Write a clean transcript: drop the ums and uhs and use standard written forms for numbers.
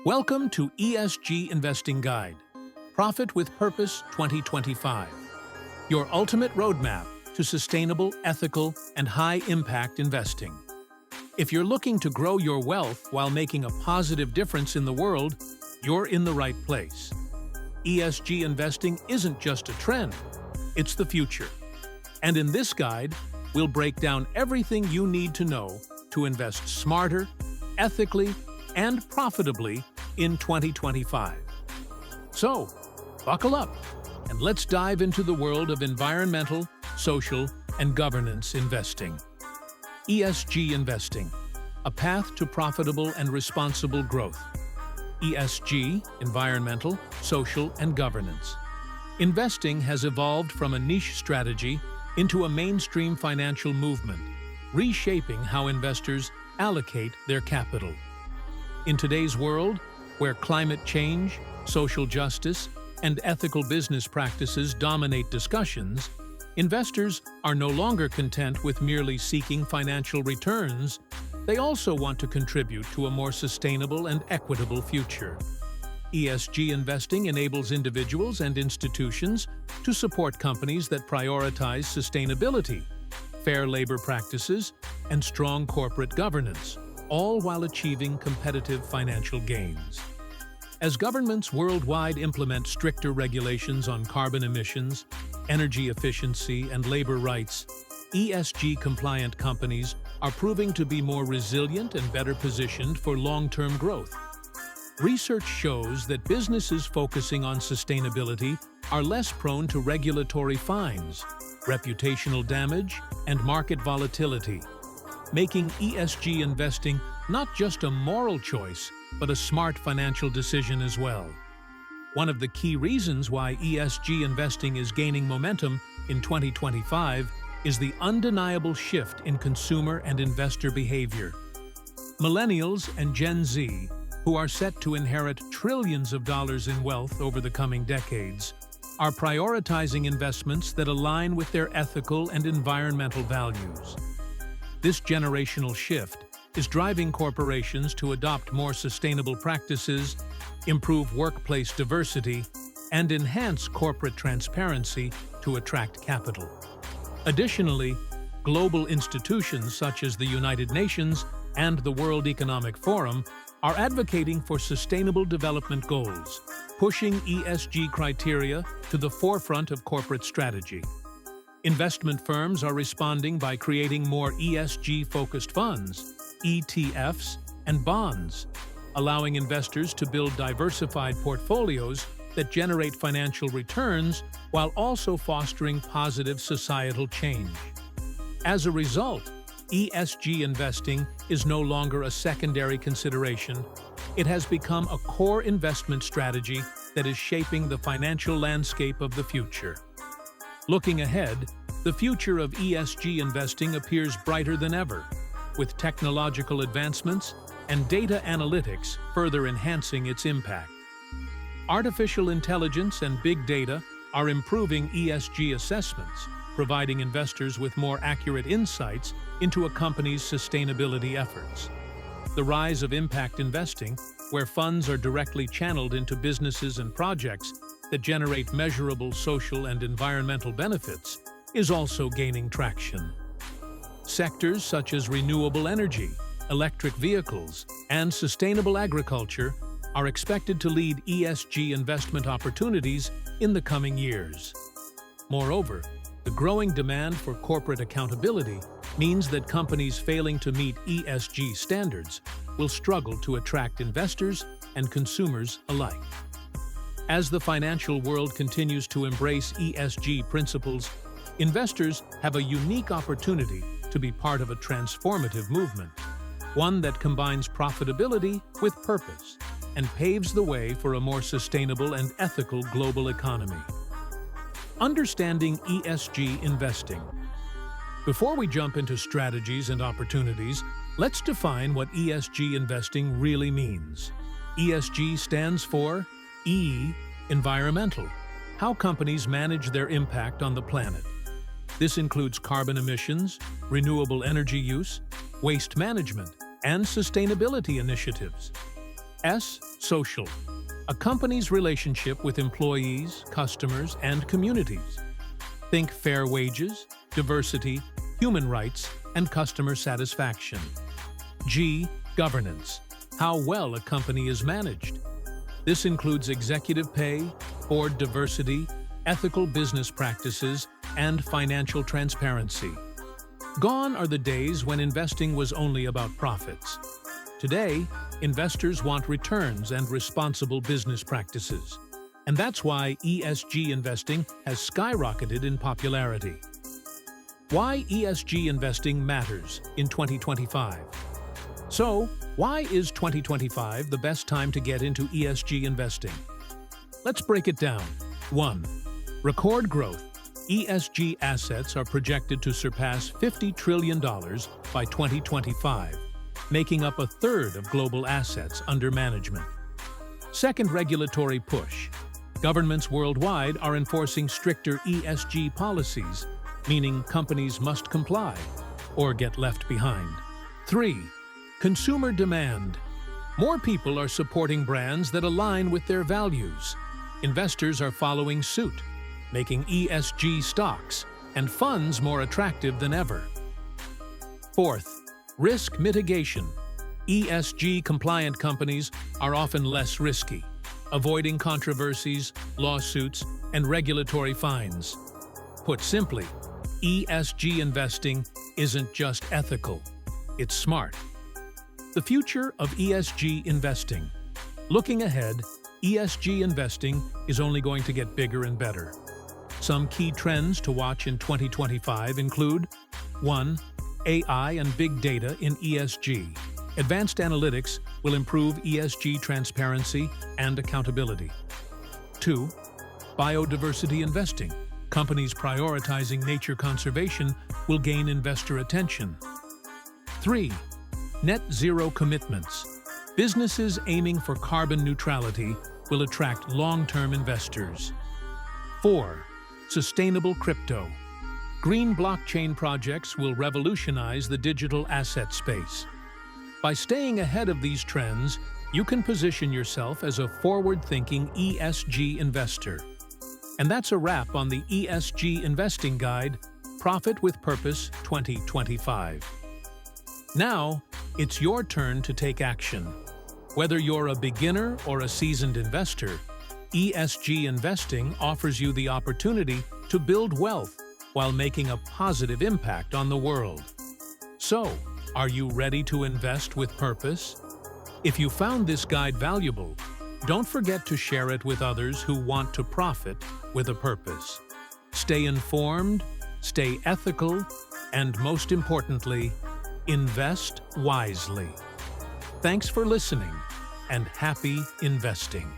Welcome to ESG Investing Guide, Profit with Purpose 2025, your ultimate roadmap to sustainable, ethical, and high-impact investing. If you're looking to grow your wealth while making a positive difference in the world, you're in the right place. ESG investing isn't just a trend, it's the future. And in this guide, we'll break down everything you need to know to invest smarter, ethically, and profitably in 2025. So, buckle up and let's dive into the world of environmental, social, and governance investing. ESG investing, a path to profitable and responsible growth. ESG, environmental, social, and governance. Investing has evolved from a niche strategy into a mainstream financial movement, reshaping how investors allocate their capital. In today's world, where climate change, social justice, and ethical business practices dominate discussions, investors are no longer content with merely seeking financial returns. They also want to contribute to a more sustainable and equitable future. ESG investing enables individuals and institutions to support companies that prioritize sustainability, fair labor practices, and strong corporate governance, all while achieving competitive financial gains. As governments worldwide implement stricter regulations on carbon emissions, energy efficiency, and labor rights, ESG-compliant companies are proving to be more resilient and better positioned for long-term growth. Research shows that businesses focusing on sustainability are less prone to regulatory fines, reputational damage, and market volatility, making ESG investing not just a moral choice, but a smart financial decision as well. One of the key reasons why ESG investing is gaining momentum in 2025 is the undeniable shift in consumer and investor behavior. Millennials and Gen Z, who are set to inherit trillions of dollars in wealth over the coming decades, are prioritizing investments that align with their ethical and environmental values. This generational shift is driving corporations to adopt more sustainable practices, improve workplace diversity, and enhance corporate transparency to attract capital. Additionally, global institutions such as the United Nations and the World Economic Forum are advocating for sustainable development goals, pushing ESG criteria to the forefront of corporate strategy. Investment firms are responding by creating more ESG-focused funds, ETFs, and bonds, allowing investors to build diversified portfolios that generate financial returns while also fostering positive societal change. As a result, ESG investing is no longer a secondary consideration. It has become a core investment strategy that is shaping the financial landscape of the future. Looking ahead, the future of ESG investing appears brighter than ever, with technological advancements and data analytics further enhancing its impact. Artificial intelligence and big data are improving ESG assessments, providing investors with more accurate insights into a company's sustainability efforts. The rise of impact investing, where funds are directly channeled into businesses and projects that generate measurable social and environmental benefits, is also gaining traction. Sectors such as renewable energy, electric vehicles, and sustainable agriculture are expected to lead ESG investment opportunities in the coming years. Moreover, the growing demand for corporate accountability means that companies failing to meet ESG standards will struggle to attract investors and consumers alike. As the financial world continues to embrace ESG principles, investors have a unique opportunity to be part of a transformative movement, one that combines profitability with purpose and paves the way for a more sustainable and ethical global economy. Understanding ESG investing. Before we jump into strategies and opportunities, let's define what ESG investing really means. ESG stands for E, environmental, how companies manage their impact on the planet. This includes carbon emissions, renewable energy use, waste management, and sustainability initiatives. S. Social. A company's relationship with employees, customers, and communities. Think fair wages, diversity, human rights, and customer satisfaction. G. Governance. How well a company is managed. This includes executive pay, board diversity, ethical business practices, and financial transparency. Gone are the days when investing was only about profits. Today, investors want returns and responsible business practices. And that's why ESG investing has skyrocketed in popularity. Why ESG investing matters in 2025. So, why is 2025 the best time to get into ESG investing? Let's break it down. 1. Record growth. ESG assets are projected to surpass $50 trillion by 2025, making up a third of global assets under management. Second, regulatory push. Governments worldwide are enforcing stricter ESG policies, meaning companies must comply or get left behind. 3. Consumer demand. More people are supporting brands that align with their values. Investors are following suit, making ESG stocks and funds more attractive than ever. 4th, risk mitigation. ESG-compliant companies are often less risky, avoiding controversies, lawsuits, and regulatory fines. Put simply, ESG investing isn't just ethical, it's smart. The future of ESG investing. Looking ahead, ESG investing is only going to get bigger and better. Some key trends to watch in 2025 include 1. AI and big data in ESG. Advanced analytics will improve ESG transparency and accountability. 2. Biodiversity investing. Companies prioritizing nature conservation will gain investor attention. 3. Net zero commitments. Businesses aiming for carbon neutrality will attract long-term investors. 4. Sustainable crypto. Green blockchain projects will revolutionize the digital asset space. By staying ahead of these trends, you can position yourself as a forward-thinking ESG investor. And that's a wrap on the ESG Investing Guide, Profit with Purpose 2025. Now, it's your turn to take action. Whether you're a beginner or a seasoned investor, ESG investing offers you the opportunity to build wealth while making a positive impact on the world. So, are you ready to invest with purpose? If you found this guide valuable, don't forget to share it with others who want to profit with a purpose. Stay informed, stay ethical, and most importantly, invest wisely. Thanks for listening, and happy investing.